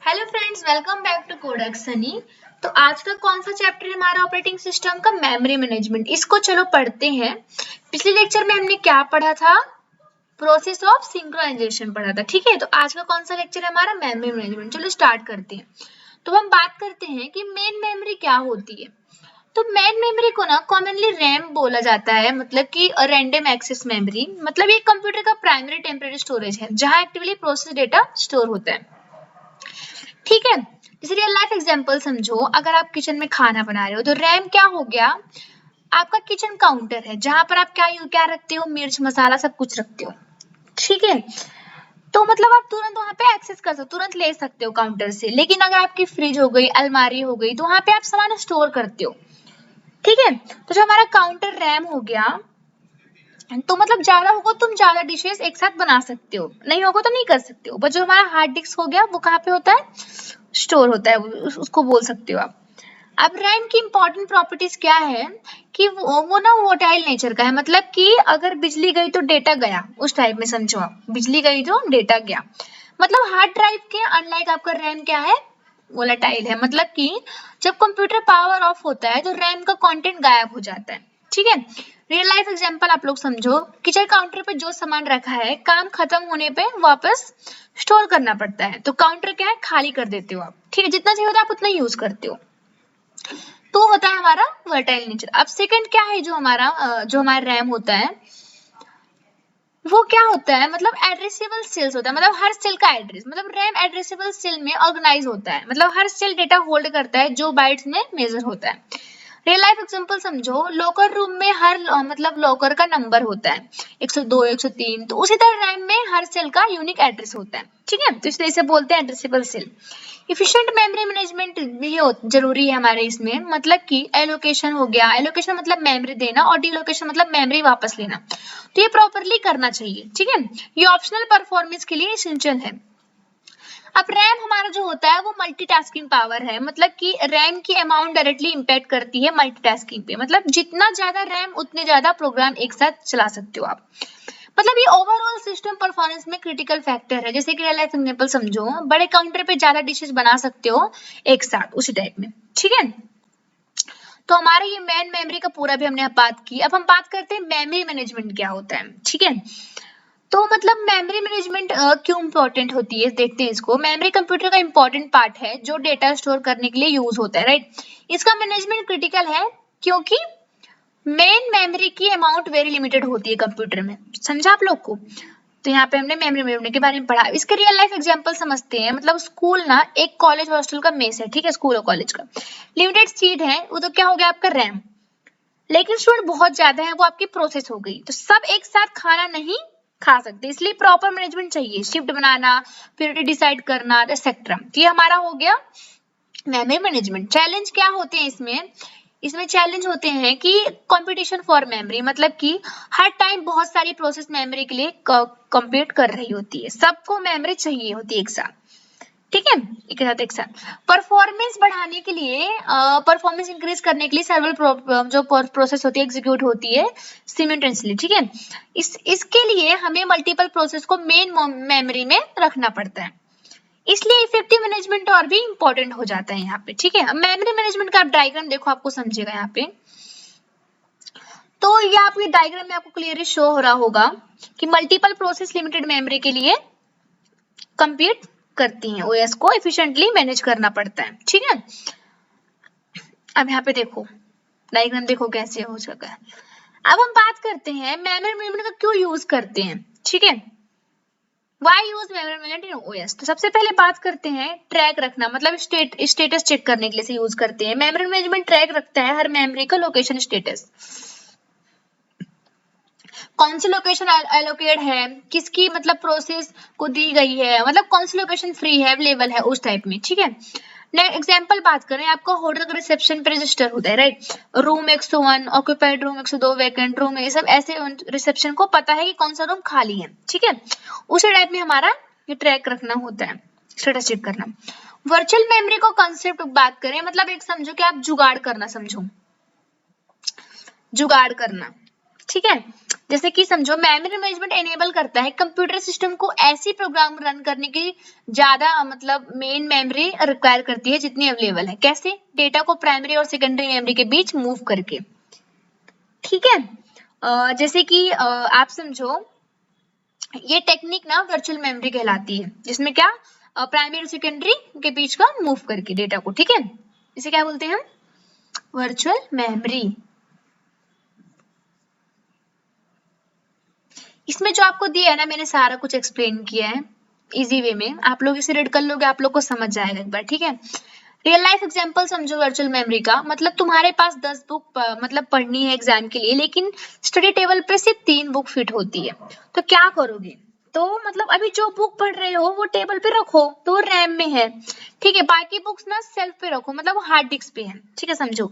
Hello friends, welcome back to codex Sunny. तो आज का कौन सा चैप्टर है हमारा ऑपरेटिंग सिस्टम का? Memory management. इसको चलो पढ़ते हैं। पिछले लेक्चर में हमने क्या पढ़ा था? प्रोसेस ऑफ सिंक्रोनाइजेशन पढ़ा था। ठीक है, तो आज का कौन सा लेक्चर है हमारा? Memory management. चलो स्टार्ट करते हैं। तो हम बात करते हैं कि मेन मेमोरी क्या होती है। तो मेन मेमोरी को ना कॉमनली रैम बोला जाता है, मतलब कि रैंडम एक्सेस मेमोरी। मतलब ये कंप्यूटर का प्राइमरी टेम्परेरी स्टोरेज है जहां एक्टिवली प्रोसेस डेटा स्टोर होता है। ठीक है, जैसे रियल लाइफ एग्जांपल समझो। अगर आप किचन में खाना बना रहे हो तो रैम क्या हो गया? आपका किचन काउंटर है जहां पर आप क्या रखते हो? मिर्च मसाला सब कुछ रखते हो। ठीक है, तो मतलब आप तुरंत वहां पे एक्सेस कर सकते हो, तुरंत ले सकते हो काउंटर से। लेकिन अगर आपकी फ्रिज हो गई, अलमारी हो गई, तो वहां पे आप सामान स्टोर करते हो। ठीक है, तो जो हमारा काउंटर रैम हो गया, तो मतलब ज्यादा होगा तुम ज्यादा डिशेस एक साथ बना सकते हो, नहीं होगा तो नहीं कर सकते हो। बट जो हमारा हार्ड डिस्क हो गया वो कहाँ पे होता है? स्टोर होता है, उसको बोल सकते हो आप। अब रैम की इंपॉर्टेंट प्रॉपर्टीज क्या है कि वो ना वोटाइल नेचर का है। मतलब कि अगर बिजली गई तो डेटा गया, उस टाइप में समझो आप। बिजली गई तो डेटा गया। मतलब हार्ड ड्राइव के अनलाइक आपका रैम क्या है? वोलेटाइल है। मतलब कि जब कंप्यूटर पावर ऑफ होता है तो रैम का कंटेंट गायब हो जाता है। ठीक है, रियल लाइफ एग्जांपल आप लोग समझो। किचन काउंटर पे जो सामान रखा है, काम खत्म होने पे वापस स्टोर करना पड़ता है, तो काउंटर क्या है? खाली कर देते हो आप। ठीक है, जितना चाहिए होता है आप उतना यूज करते हो। तो होता है हमारा वर्टाइल नेचर। अब सेकंड क्या है? जो हमारा रैम होता है वो क्या होता है? मतलब एड्रेसेबल सेल्स होता है। मतलब हर सेल का एड्रेस, मतलब रैम एड्रेसेबल सेल में ऑर्गेनाइज होता है। मतलब हर सेल डेटा होल्ड करता है जो बाइट्स में मेजर होता है। रियल लाइफ एग्जांपल समझो। लॉकर रूम में हर मतलब लॉकर का नंबर होता है 102 103, तो उसी तरह रैम में हर सेल का यूनिक एड्रेस होता है। ठीक है, तो इसलिए इसे बोलते हैं addressable cell. Efficient memory management भी जरूरी है हमारे इसमें। मतलब कि एलोकेशन हो गया, एलोकेशन मतलब मेमोरी देना, और डीलोकेशन मतलब मेमोरी वापस लेना। तो ये प्रॉपरली करना चाहिए। ठीक है, ये ऑप्शनल परफॉर्मेंस के लिए एसेंशियल है। अब रैम हमारा जो होता है वो मल्टीटास्किंग पावर है। मतलब कि रैम की अमाउंट डायरेक्टली इंपैक्ट करती है मल्टीटास्किंग पे। मतलब जितना ज्यादा रैम उतने ज्यादा प्रोग्राम एक साथ चला सकते हो आप। मतलब ये ओवरऑल सिस्टम परफॉर्मेंस में क्रिटिकल फैक्टर है। जैसे कि रियल लाइफ एग्जांपल समझो। बड़े काउंटर पे ज्यादा डिशेस बना सकते हो एक साथ उसी टाइप में। ठीक है, तो हमारे ये मेन मेमोरी का पूरा भी हमने बात की। अब हम बात करते हैं मेमोरी मैनेजमेंट क्या होता है। ठीक है, तो मतलब मेमोरी मैनेजमेंट क्यों इंपॉर्टेंट होती है, देखते हैं इसको। मेमोरी कंप्यूटर का इंपॉर्टेंट पार्ट है जो डेटा स्टोर करने के लिए यूज होता है, राइट। इसका मैनेजमेंट क्रिटिकल है क्योंकि मेन मेमोरी की अमाउंट वेरी लिमिटेड होती है कंप्यूटर में। समझा आप लोग को? तो यहाँ पे हमने मेमोरी मैनेजमेंट के बारे में पढ़ा। इसके रियल लाइफ एग्जांपल समझते हैं। मतलब स्कूल ना एक कॉलेज हॉस्टल का मेस है। ठीक है, स्कूल और कॉलेज का लिमिटेड सीट है, वो तो क्या हो गया आपका रैम। लेकिन स्टूडेंट बहुत ज्यादा है, वो आपकी प्रोसेस हो गई, तो सब एक साथ खाना नहीं खा सकते, इसलिए प्रॉपर मैनेजमेंट चाहिए। शिफ्ट बनाना, प्रायोरिटी डिसाइड करना, एक्सेट्रा। ये हमारा हो गया मेमोरी मैनेजमेंट। चैलेंज क्या होते हैं इसमें? इसमें चैलेंज होते हैं कि कंपटीशन फॉर मेमोरी। मतलब कि हर टाइम बहुत सारी प्रोसेस मेमोरी के लिए कंपीट कर रही होती है, सबको मेमोरी चाहिए होती है एक साथ। ठीक है, एक साथ परफॉर्मेंस बढ़ाने के लिए, परफॉर्मेंस इंक्रीज करने के लिए सर्वल जो प्रोसेस होती है एग्जीक्यूट होती है सिमिल्टेनियसली। ठीक है, इसके लिए हमें मल्टीपल प्रोसेस को मेन मेमोरी में रखना पड़ता है। इसलिए इफेक्टिव मैनेजमेंट और भी इंपॉर्टेंट हो जाता है यहाँ पे। ठीक है, मेमोरी मैनेजमेंट का आप डायग्राम देखो, आपको समझेगा यहाँ पे। तो ये आपके डायग्राम में आपको क्लियरली शो हो रहा होगा कि मल्टीपल प्रोसेस लिमिटेड मेमोरी के लिए कंपीट करती हैं, ओएस को एफिशिएंटली मैनेज करना पड़ता है। ठीक है, अब यहाँ पे देखो डायग्राम, देखो कैसे हो सका है। अब हम बात करते हैं मेमोरी मैनेजमेंट का क्यों यूज करते हैं। ठीक है, वाई यूज मेमोरी मैनेजमेंट इन ओएस। तो सबसे पहले बात करते हैं ट्रैक रखना। मतलब स्टेटस चेक करने के लिए से यूज करते हैं। मेमोरी मैनेजमेंट ट्रैक रखता है हर मेमोरी का लोकेशन स्टेटस, कौन सी लोकेशन एलोकेट है, किसकी मतलब प्रोसेस को दी गई है, मतलब कौन सी लोकेशन फ्री है, अवेलेबल है, उस टाइप में। ठीक है, एग्जाम्पल बात करें, आपका होटल का रिसेप्शन पे रजिस्टर होता है, right. Room 101 occupied, room 102 vacant room, ये सब ऐसे रिसेप्शन को पता है कि कौन सा रूम खाली है। ठीक है, उसी टाइप में हमारा ये ट्रैक रखना होता है, स्टेटस चेक करना। वर्चुअल मेमोरी को कंसेप्ट बात करें, मतलब एक समझो कि आप जुगाड़ करना, समझो जुगाड़ करना। ठीक है, जैसे कि समझो मेमोरी मैनेजमेंट एनेबल करता है कंप्यूटर सिस्टम को ऐसी प्रोग्राम रन करने की ज्यादा मतलब मेन मेमोरी रिक्वायर करती है जितनी अवेलेबल है। कैसे? डेटा को प्राइमरी और सेकेंडरी मेमोरी के बीच मूव करके। ठीक है, जैसे कि आप समझो ये टेक्निक ना वर्चुअल मेमोरी कहलाती है, जिसमें क्या प्राइमरी और सेकेंडरी के बीच का मूव करके डेटा को। ठीक है, इसे क्या बोलते हैं हम? Virtual memory. इसमें जो आपको दिया है ना, मैंने सारा कुछ एक्सप्लेन किया है इजी वे में, आप लोग इसे रीड कर लोगे, आप लोग को समझ जाएगा एक बार। ठीक है, रियल लाइफ एग्जांपल समझो वर्चुअल मेमोरी का। मतलब तुम्हारे पास 10 बुक मतलब पढ़नी है एग्जाम के लिए, लेकिन स्टडी टेबल पे सिर्फ 3 बुक फिट होती है, तो क्या करोगे? तो मतलब अभी जो बुक पढ़ रहे हो वो टेबल पे रखो, तो रैम में है। ठीक है, बाकी बुक्स ना सेल्फ पे रखो, मतलब हार्ड डिस्क पे है। ठीक है, समझो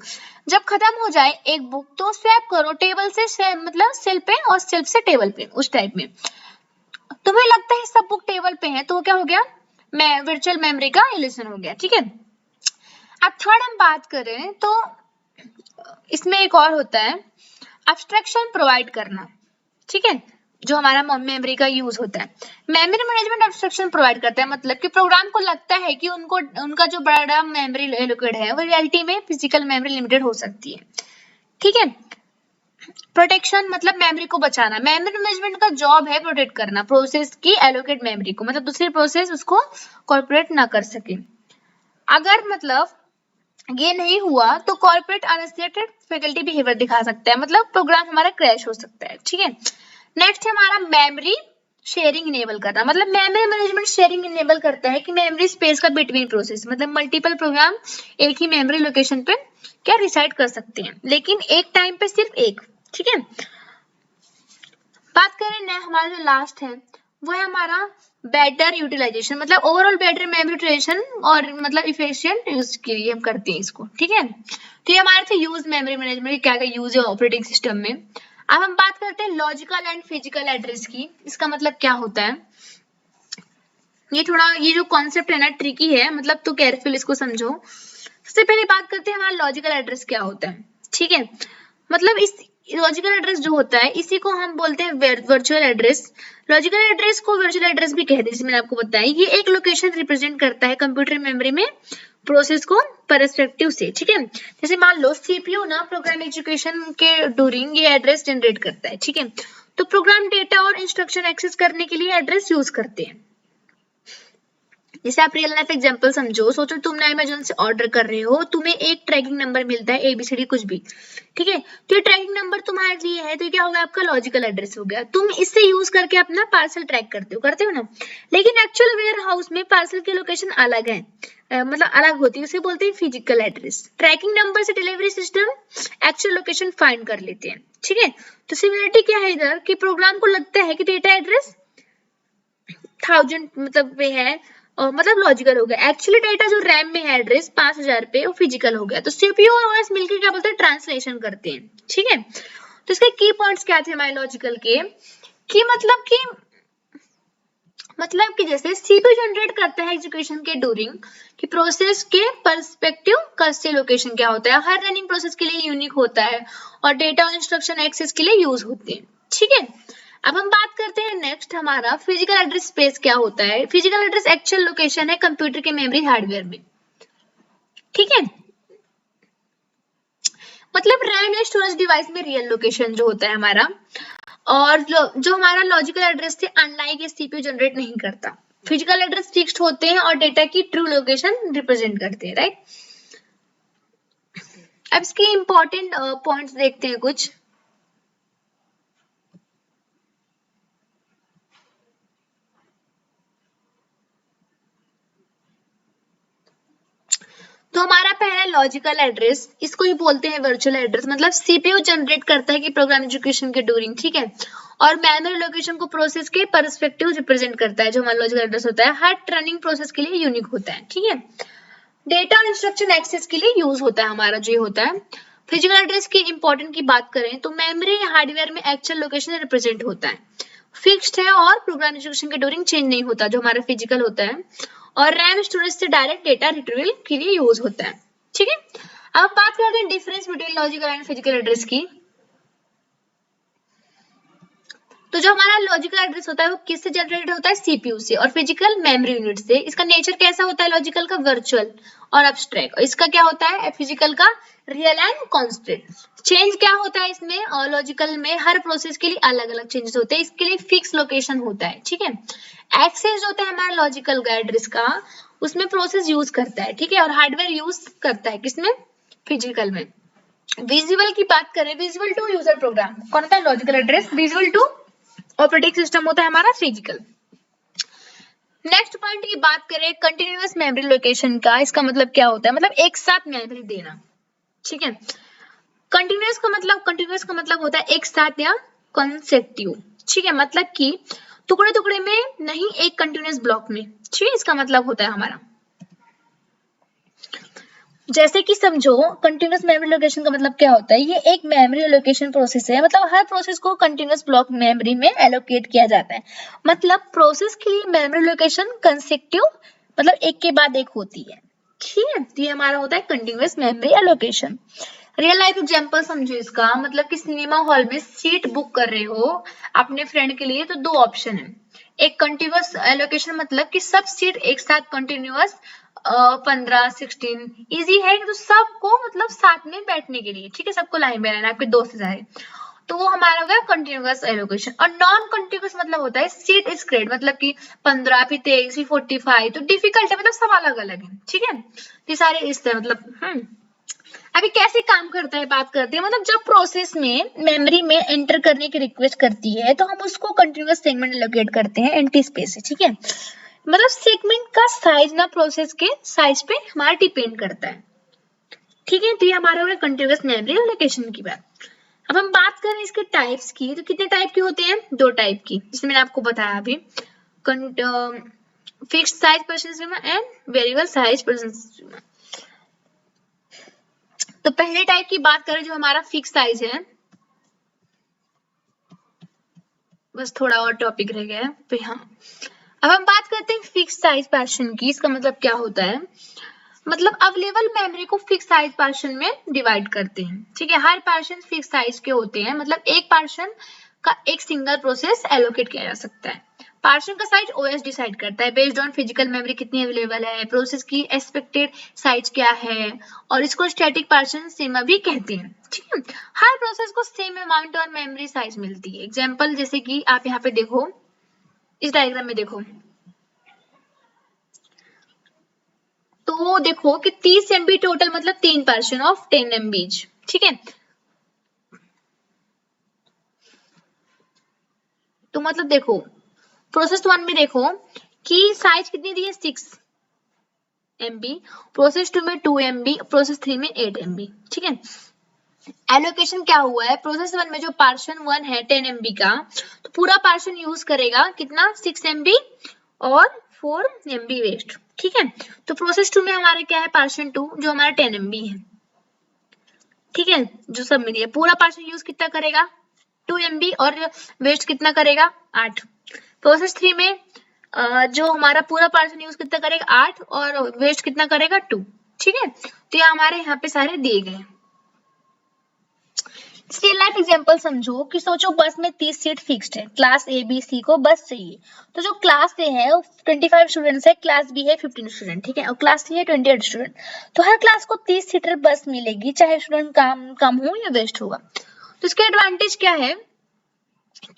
जब खत्म हो जाए एक बुक तो स्वैप करो टेबल से मतलब सेल पे और सेल्फ से टेबल पे, उस टाइप में। तुम्हें लगता है सब बुक टेबल पे है तो क्या हो गया? मैं वर्चुअल मेमोरी का इल्यूजन हो गया। ठीक है, अब थर्ड हम बात करें तो इसमें एक और होता है एब्स्ट्रैक्शन प्रोवाइड करना। ठीक है, जो हमारा मेमोरी का यूज होता है। मेमोरी मैनेजमेंट एब्स्ट्रैक्शन प्रोवाइड करता है, मतलब कि प्रोग्राम को लगता है कि उनका जो बड़ा मेमोरी एलोकेट है वो रियलिटी में फिजिकल मेमोरी लिमिटेड हो सकती है। ठीक है, प्रोटेक्शन मतलब मेमोरी को बचाना। मेमोरी मैनेजमेंट का जॉब है प्रोटेक्ट करना प्रोसेस की एलोकेट मेमोरी को, मतलब दूसरी प्रोसेस उसको कॉर्पोरेट ना कर सके। अगर मतलब ये नहीं हुआ तो कॉर्पोरेट अनएक्सपेक्टेड फैकल्टी बिहेवियर दिखा सकता है, मतलब प्रोग्राम हमारा क्रैश हो सकता है। ठीक है, नेक्स्ट है हमारा मेमोरी शेयरिंग इनेबल करना। मतलब मेमोरी मैनेजमेंट शेयरिंग इनेबल करता है कि मेमोरी स्पेस का बिटवीन प्रोसेस, मतलब मल्टीपल प्रोग्राम एक ही मेमोरी लोकेशन पे क्या रिसाइड कर सकते हैं, लेकिन एक टाइम पे सिर्फ एक। ठीक है, बात करें ना, हमारा जो लास्ट है वो है हमारा बेटर यूटिलाइजेशन, मतलब ओवरऑल बेटर मेमोरी यूटिलाइजेशन और मतलब इफिशिएंट यूज के लिए हम करते हैं इसको। ठीक है, तो ये हमारे थे यूज मेमोरी मैनेजमेंट क्या क्या यूज है ऑपरेटिंग सिस्टम में। अब हम बात करते हैं लॉजिकल एंड फिजिकल एड्रेस की। इसका मतलब क्या होता है? ये जो कॉन्सेप्ट है ना ट्रिकी है, मतलब तो केयरफुल इसको समझो। सबसे पहले बात करते हैं हमारा लॉजिकल एड्रेस क्या होता है। ठीक है, मतलब इस लॉजिकल एड्रेस जो होता है इसी को हम बोलते हैं वर्चुअल एड्रेस। लॉजिकल एड्रेस को वर्चुअल एड्रेस भी कहते हैं, जैसे मैंने आपको बताया। ये एक लोकेशन रिप्रेजेंट करता है कंप्यूटर मेमोरी में प्रोसेस को पर्सपेक्टिव से। ठीक है, जैसे मान लो सीपीयू ना प्रोग्राम एजुकेशन के ड्यूरिंग ये एड्रेस जनरेट करता है। ठीक है, तो प्रोग्राम डेटा और इंस्ट्रक्शन एक्सेस करने के लिए एड्रेस यूज करते हैं। जैसे आप रियल लाइफ एग्जांपल समझो, सोचो तुम ना अमेज़न से ऑर्डर कर रहे हो, तुम्हें एक ट्रैकिंग नंबर मिलता है ABCD कुछ भी। ठीक है, तो ये ट्रैकिंग नंबर तुम्हारे लिए है, तो क्या होगा? आपका लॉजिकल एड्रेस हो गया। तुम इससे यूज करके अपना पार्सल ट्रैक करते हो ना, लेकिन एक्चुअल वेयर हाउस में पार्सल की लोकेशन अलग है, मतलब अलग होती है, उसे बोलते हैं फिजिकल एड्रेस। ट्रैकिंग नंबर से delivery system actual location find कर लेते हैं। ठीक है, तो सिमिलरिटी क्या है इधर कि प्रोग्राम को लगता है कि डेटा एड्रेस 1000 मतलब पे है, और मतलब लॉजिकल हो गया। एक्चुअली डेटा जो रैम में है एड्रेस 5000 पे वो फिजिकल हो गया। तो सीपीयू और ओएस मिलकर क्या बोलते हैं? ट्रांसलेशन करते हैं। ठीक है, तो इसके की पॉइंट्स क्या थे हमारे लॉजिकल के? कि मतलब कि जैसे सीपीयू जनरेट करता है एग्जीक्यूशन के ड्यूरिंग कि प्रोसेस के पर्सपेक्टिव का से लोकेशन क्या होता है, हर रनिंग प्रोसेस के लिए यूनिक होता है और डेटा और इंस्ट्रक्शन एक्सेस के लिए यूज होते हैं। ठीक है, अब हम बात करते हैं नेक्स्ट हमारा फिजिकल एड्रेस स्पेस क्या होता है। फिजिकल एड्रेस एक्चुअल लोकेशन है कंप्यूटर के मेमोरी हार्डवेयर में। ठीक है, मतलब रैम या स्टोरेज डिवाइस में रियल लोकेशन जो होता है हमारा, और जो हमारा लॉजिकल एड्रेस थे अनलाइक ये सीपीयू जनरेट नहीं करता। फिजिकल एड्रेस फिक्स्ड होते हैं और डेटा की ट्रू लोकेशन रिप्रेजेंट करते हैं। राइट, अब इसके इंपॉर्टेंट पॉइंट्स देखते हैं कुछ। तो हमारा पहला लॉजिकल एड्रेस, इसको ही बोलते हैं वर्चुअल एड्रेस, मतलब सीपीयू जनरेट करता है कि प्रोग्राम एजुकेशन के ड्यूरिंग। ठीक है, और मेमोरी लोकेशन को प्रोसेस के पर्सपेक्टिव रिप्रेजेंट करता है। जो हमारा लॉजिकल एड्रेस होता है हर रनिंग प्रोसेस के लिए यूनिक होता है। ठीक है, डेटा और इंस्ट्रक्शन एक्सेस के लिए यूज होता है हमारा जो ये होता है। फिजिकल एड्रेस की इंपॉर्टेंट की बात करें तो मेमोरी हार्डवेयर में एक्चुअल लोकेशन रिप्रेजेंट होता है, फिक्स्ड है और प्रोग्राम एजुकेशन के ड्यूरिंग चेंज नहीं होता जो हमारा फिजिकल होता है, और रैम स्टोरेज से डायरेक्ट डेटा रिट्रीवल के लिए यूज होता है। ठीक है, अब बात करते हैं difference between logical and physical address की। तो जो हमारा लॉजिकल एड्रेस होता है वो किससे जनरेटेड होता है, सीपीयू से, और फिजिकल मेमोरी यूनिट से। इसका नेचर कैसा होता है, लॉजिकल का वर्चुअल और एब्स्ट्रैक्ट, और इसका क्या होता है, फिजिकल का रियल एंड कांस्टेंट। चेंज क्या होता है इसमें, और लॉजिकल में हर प्रोसेस के लिए अलग अलग चेंजेस होते हैं, इसके लिए फिक्स लोकेशन होता है, ठीक है। एक्सेस जो होता है हमारा लॉजिकल का एड्रेस का, उसमें प्रोसेस यूज करता है, ठीक है, और हार्डवेयर यूज करता है किसमें, फिजिकल में। विजुअल की बात करें, विजुअल टू यूजर प्रोग्राम कौन होता है, logical address, visual to operating system होता है हमारा फिजिकल। नेक्स्ट पॉइंट की बात करें कंटिन्यूअस मेमोरी लोकेशन का, इसका मतलब क्या होता है, मतलब एक साथ मेमोरी देना, ठीक है। कंटिन्यूअस का मतलब होता है एक साथ या कंसेक्टिव, ठीक है, मतलब कि टुकड़े टुकड़े में नहीं, एक कंटिन्यूअस ब्लॉक में, ठीक है, इसका मतलब होता है हमारा। जैसे कि समझो कंटिन्यूअस मेमोरी लोकेशन का मतलब क्या होता है, ये एक मेमोरी एलोकेशन प्रोसेस है, मतलब हर प्रोसेस को कंटिन्यूअस ब्लॉक मेमोरी में एलोकेट किया जाता है। मतलब प्रोसेस के लिए मेमोरी लोकेशन कंसेक्टिव, मतलब एक के बाद एक होती है, ठीक है, तो ये हमारा होता है continuous memory allocation. Real life example समझो इसका, मतलब कि सिनेमा हॉल में सीट बुक कर रहे हो अपने फ्रेंड के लिए, तो दो ऑप्शन है, एक कंटिन्यूअस एलोकेशन मतलब कि सब सीट एक साथ कंटिन्यूअस 15-16 इजी है, तो सबको मतलब साथ में बैठने के लिए, ठीक है, सबको लाइन में रहना, आपके दोस्त सारे, तो वो हमारा होगा कंटिन्यूअस एलोकेशन। और नॉन कंटिन्यूअस मतलब होता है सीट इज ग्रेड, मतलब कि 15 फिर 23 फिर 45, तो डिफिकल्ट है, मतलब सब अलग अलग है, ठीक है, ये सारे इस तरह मतलब अभी कैसे काम करता है बात करते हैं, मतलब जब प्रोसेस में मेमोरी में एंटर करने की रिक्वेस्ट करती है तो हम उसको कंटिन्यूअस सेगमेंट एलोकेट करते हैं एम्प्टी स्पेस से, ठीक है, मतलब सेगमेंट का साइज ना प्रोसेस के साइज पे हमारा डिपेंड करता है, ठीक है, तो ये हमारा होगा कंटिन्यूअस मेमोरी एलोकेशन की बात। अब हम बात करें इसके टाइप्स की, तो कितने टाइप के होते हैं, दो टाइप की, जिसमें मैंने आपको बताया अभी, fixed size person schema and variable size person schema. तो पहले टाइप की बात करें जो हमारा फिक्स साइज है, बस थोड़ा और टॉपिक रह गया है तो हाँ, अब हम बात करते हैं फिक्स साइज पार्टीशन की। इसका मतलब क्या होता है, मतलब अवेलेबल मेमोरी को फिक्स साइज पार्टीशन में डिवाइड करते हैं, ठीक है, हर पार्टीशन फिक्स साइज के होते हैं, मतलब एक पार्टीशन का एक सिंगल प्रोसेस एलोकेट किया जा सकता है। पार्टीशन का साइज ओएस डिसाइड करता है बेस्ड ऑन फिजिकल मेमोरी कितनी अवेलेबल है, प्रोसेस की एक्सपेक्टेड साइज क्या है, और इसको स्टैटिक पार्टीशन स्कीमा भी कहते हैं, ठीक है। हर प्रोसेस को सेम अमाउंट और मेमोरी साइज मिलती है। एग्जांपल जैसे कि आप यहाँ पे देखो, इस डायग्राम में देखो, तो देखो कि 30 MB टोटल, मतलब 3 पार्टीशन ऑफ 10 MB, ठीक है, तो मतलब देखो प्रोसेस 1 में देखो कि साइज कितनी दी है 6 MB, प्रोसेस 2 में 2 MB, प्रोसेस 3 में 8 MB, ठीक है। एलोकेशन क्या हुआ है, प्रोसेस 1 में जो पार्टीशन 1 है 10 MB का, तो पूरा पार्टीशन यूज करेगा कितना 6 MB और 4 MB वेस्ट, ठीक है। तो प्रोसेस 2 में हमारा क्या है, पार्टीशन 2 जो हमारा 10 MB है, ठीक है, जो सब में दिया, पूरा पार्टीशन यूज कितना करेगा 2 MB और वेस्ट कितना करेगा 8। प्रोसेस 3 में जो हमारा पूरा पार्टीशन यूज कितना करेगा 8 और वेस्ट कितना करेगा 2, ठीक है, तो ये हमारे यहाँ पे सारे दिए गए। रियल लाइफ एग्जांपल समझो कि सोचो बस में 30 सीट फिक्स्ड है, क्लास ए बी सी को बस चाहिए, तो जो क्लास ए है वो 25 स्टूडेंट्स है, क्लास बी है 15 स्टूडेंट, ठीक है, और क्लास सी है 28 स्टूडेंट, तो हर क्लास को 30 सीटर बस मिलेगी, चाहे स्टूडेंट कम हो या वेस्ट होगा। तो इसके एडवांटेज क्या है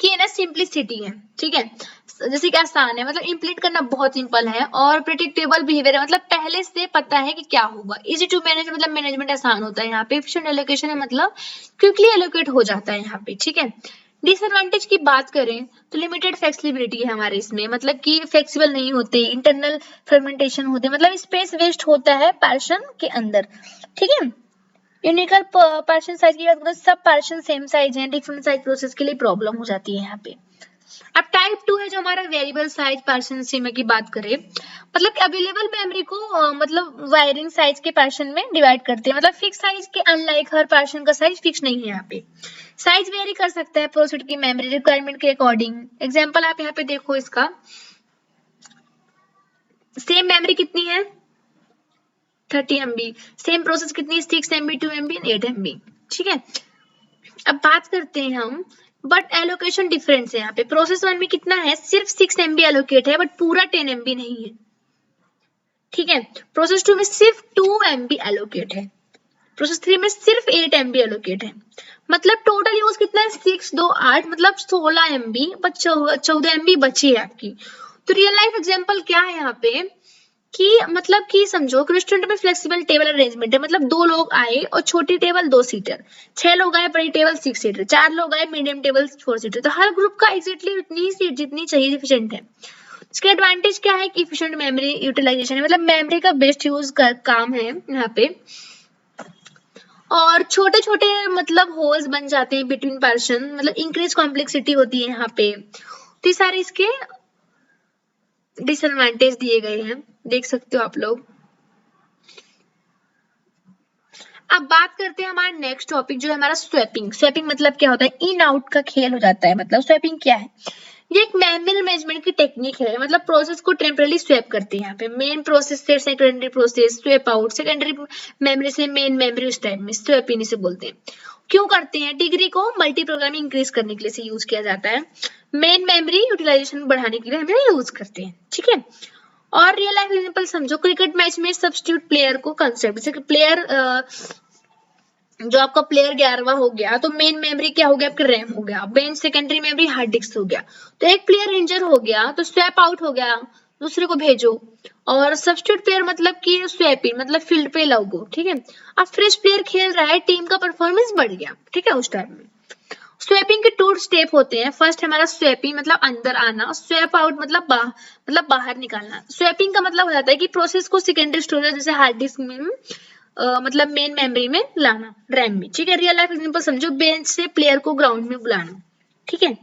कि ना सिंपलिसिटी है, ठीक है, जैसे कि आसान है, मतलब इम्प्लीट करना बहुत सिंपल है, और प्रेडिक्टेबल बिहेवियर है, मतलब पहले से पता है कि क्या होगा। इजी टू मैनेज, मतलब मैनेजमेंट आसान होता है यहाँ पे। एफिशिएंट एलोकेशन है, मतलब क्विकली एलोकेट हो जाता है यहाँ पे, ठीक है। डिसएडवांटेज की बात करें तो लिमिटेड फ्लेक्सिबिलिटी है हमारे इसमें, मतलब कि फ्लेक्सिबल नहीं होते, इंटरनल फ्रेगमेंटेशन होते, मतलब स्पेस वेस्ट होता है पार्टीशन के अंदर, ठीक है। यूनिकल पार्टीशन साइज की बात करें, सब पार्टीशन सेम साइज हैं, डिफरेंट साइज प्रोसेस के लिए प्रॉब्लम हो जाती है यहाँ पे। अब टाइप 2 है जो हमारा वेरिएबल साइज पार्टीशन स्कीमा की बात करें, मतलब अवेलेबल मेमोरी को मतलब वायरिंग साइज के पार्टीशन में डिवाइड करते हैं, मतलब फिक्स साइज के अनलाइक हर पार्टीशन का साइज फिक्स नहीं है यहाँ पे, साइज वेरी कर सकता है प्रोसेस की मेमोरी रिक्वायरमेंट के अकॉर्डिंग। एग्जांपल आप यहाँ पे देखो, इसका सेम मेमोरी कितनी है 30 MB, सेम प्रोसेस कितनी 6 MB 2 MB 8 MB, ठीक है। अब बात करते हैं हम बट एलोकेशन डिफरेंस है यहाँ पे। प्रोसेस 1 में कितना है, सिर्फ 6 MB एलोकेट है, बट पूरा 10 MB नहीं है, ठीक है। प्रोसेस 2 में सिर्फ 2 MB एलोकेट है, प्रोसेस 3 में सिर्फ 8 MB एलोकेट है, मतलब टोटल यूज कितना है, 6 2 8, मतलब 16 MB, बट 14 MB बची है आपकी। तो रियल लाइफ एग्जांपल क्या है यहाँ पे कि मतलब कि समझो कि रेस्टोरेंट में फ्लेक्सिबल टेबल अरेंजमेंट है, मतलब 2 लोग आए और छोटी टेबल 2 सीटर, 6 लोग आए बड़ी टेबल 6 सीटर, 4 लोग आए मीडियम टेबल 4 सीटर, तो हर ग्रुप का एग्जैक्टली उतनी सीट जितनी चाहिए एफिशिएंट है। इसके एडवांटेज क्या है कि एफिशिएंट मेमोरी यूटिलाइजेशन है, मतलब मेमोरी का बेस्ट यूज का काम है यहाँ पे, और छोटे छोटे मतलब होल्स बन जाते हैं बिटवीन पर्सन, मतलब इंक्रीज कॉम्प्लेक्सिटी होती है यहाँ पे। तो ये सारे इसके डिसएडवांटेज दिए गए हैं, देख सकते हो आप लोग। अब बात करते हैं हमारा नेक्स्ट टॉपिक जो है हमारा स्वैपिंग। स्वैपिंग मतलब क्या होता है, इन आउट का खेल हो जाता है। मतलब स्वैपिंग क्या है, ये एक मेमोरी मैनेजमेंट की टेक्निक है, मतलब प्रोसेस को टेम्परली स्वैप करते हैं यहाँ पे, मेन प्रोसेस से secondary process, swap out secondary memory से मेन मेमोरी, उस टाइप में स्वैपिंग इसे बोलते हैं। क्यों करते हैं, डिग्री को मल्टी प्रोग्रामिंग इंक्रीज करने के लिए से यूज किया जाता है, मेन मेमोरी यूटिलाइजेशन बढ़ाने के लिए हम यूज करते हैं, ठीक है। और रियल लाइफ एग्जांपल समझो, क्रिकेट मैच में सब्स्टिट्यूट प्लेयर को कंसेप्ट, जैसे कि प्लेयर जो आपका प्लेयर 11वां हो गया तो मेन मेमोरी क्या हो गया, आपका रैम हो गया, main secondary memory hard disk हो गया। तो एक प्लेयर इंजर हो गया तो स्वैप आउट हो गया, दूसरे को भेजो। और सब्स्टिट्यूट प्लेयर मतलब कि स्वैप इन, मतलब फील्ड पे लगो, ठीक है। अब फ्रेश प्लेयर खेल रहा है, टीम का परफॉर्मेंस बढ़ गया, ठीक है। उस टाइम में स्वैपिंग के 2 स्टेप होते हैं। फर्स्ट हमारा स्वैपिंग मतलब अंदर आना, स्वैप आउट मतलब बाहर निकालना। स्वैपिंग का मतलब हो जाता है कि प्रोसेस को सेकेंडरी स्टोरेज जैसे हार्ड डिस्क में मतलब मेन मेमोरी में लाना, रैम में, ठीक है। रियल लाइफ एग्जांपल समझो, बेंच से प्लेयर को ग्राउंड में बुलाना, ठीक है।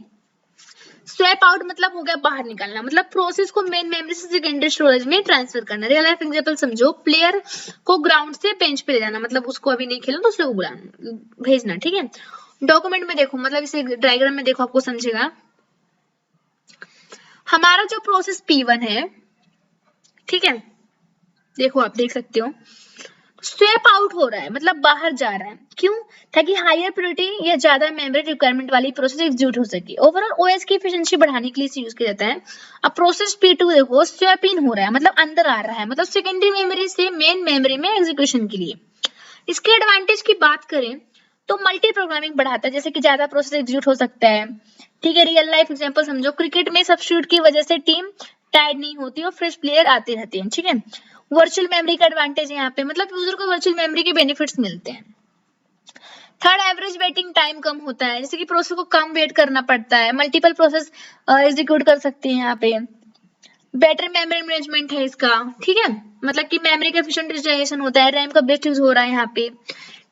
स्वैप आउट मतलब हो गया बाहर निकालना, मतलब प्रोसेस को मेन मेमोरी से सेकेंडरी स्टोरेज में ट्रांसफर करना। रियल लाइफ एग्जांपल समझो, प्लेयर को ग्राउंड से बेंच पे ले जाना, मतलब उसको अभी नहीं खेलना, दूसरे को बुलाना, भेजना, ठीक है। डॉक्यूमेंट में देखो, मतलब इसे डायग्राम में देखो, आपको समझेगा। हमारा जो प्रोसेस P1 है, ठीक है, देखो आप देख सकते हो, स्वैप आउट हो रहा है, मतलब बाहर जा रहा है। क्यों, ताकि हायर प्रायोरिटी या ज्यादा मेमोरी रिक्वायरमेंट वाली प्रोसेस एग्जीक्यूट हो सके। ओवरऑल ओएस की एफिशिएंसी बढ़ाने के लिए इसे यूज किया जाता है। अब प्रोसेस P2 देखो, स्वैप इन हो रहा है, मतलब अंदर आ रहा है, मतलब सेकेंडरी मेमोरी से मेन मेमोरी में एग्जीक्यूशन के लिए। इसके एडवांटेज की बात करें तो मल्टी प्रोग्रामिंग बढ़ाता है, जैसे कि ज्यादा प्रोसेस एग्जीक्यूट हो सकता है, ठीक है। रियल लाइफ एग्जांपल समझो, क्रिकेट में सब्स्टिट्यूट की वजह से टीम टायर्ड नहीं होती और फ्रेश प्लेयर आते रहते हैं, ठीक है। वर्चुअल मेमोरी का एडवांटेज है यहाँ पे, मतलब यूजर को वर्चुअल मेमोरी के बेनिफिट्स मिलते हैं। थर्ड, एवरेज वेटिंग टाइम कम होता है, जैसे कि प्रोसेस को कम वेट करना पड़ता है, मल्टीपल प्रोसेस एग्जीक्यूट कर सकते हैं यहाँ पे। बेटर मेमोरी मैनेजमेंट है इसका, ठीक है, मतलब कि मेमोरी का एफिशिएंट यूटिलाइजेशन होता है, रैम का बेस्ट यूज हो रहा है यहाँ पे।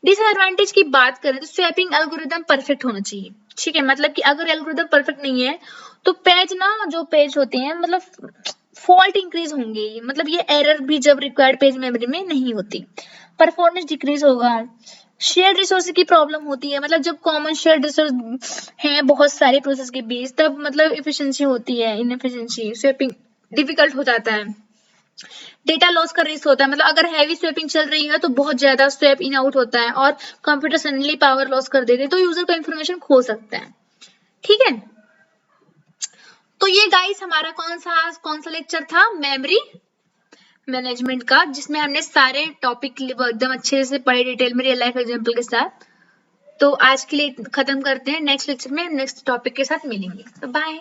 डिसएडवांटेज की बात करें तो स्वैपिंग एल्गोरिदम परफेक्ट होना चाहिए, ठीक है, मतलब कि अगर एल्गोरिदम परफेक्ट नहीं है तो पेज ना, जो पेज होते हैं मतलब फॉल्ट इंक्रीज होंगे, मतलब ये एरर भी जब रिक्वायर्ड पेज मेमोरी में नहीं होती, परफॉर्मेंस डिक्रीज होगा। शेयर रिसोर्स की प्रॉब्लम होती है, मतलब जब कॉमन शेयर रिसोर्स हैं बहुत सारे प्रोसेस के बीच, तब मतलब एफिशिएंसी होती है, इनएफिशिएंसी, स्वैपिंग डिफिकल्ट हो जाता है। डेटा लॉस का रिस्क होता है, मतलब अगर हैवी स्वैपिंग चल रही है तो बहुत ज्यादा स्वैप इन आउट होता है और कंप्यूटर सडनली पावर लॉस कर देते हैं, तो यूजर का इंफॉर्मेशन खो सकता है, ठीक है। तो ये गाइस हमारा कौन सा लेक्चर था, मेमोरी मैनेजमेंट का, जिसमें हमने सारे टॉपिक एकदम अच्छे से पढ़े डिटेल में रियल लाइफ एग्जांपल के साथ। तो आज के लिए खत्म करते हैं, नेक्स्ट लेक्चर में नेक्स्ट टॉपिक के साथ मिलेंगे, तो बाय।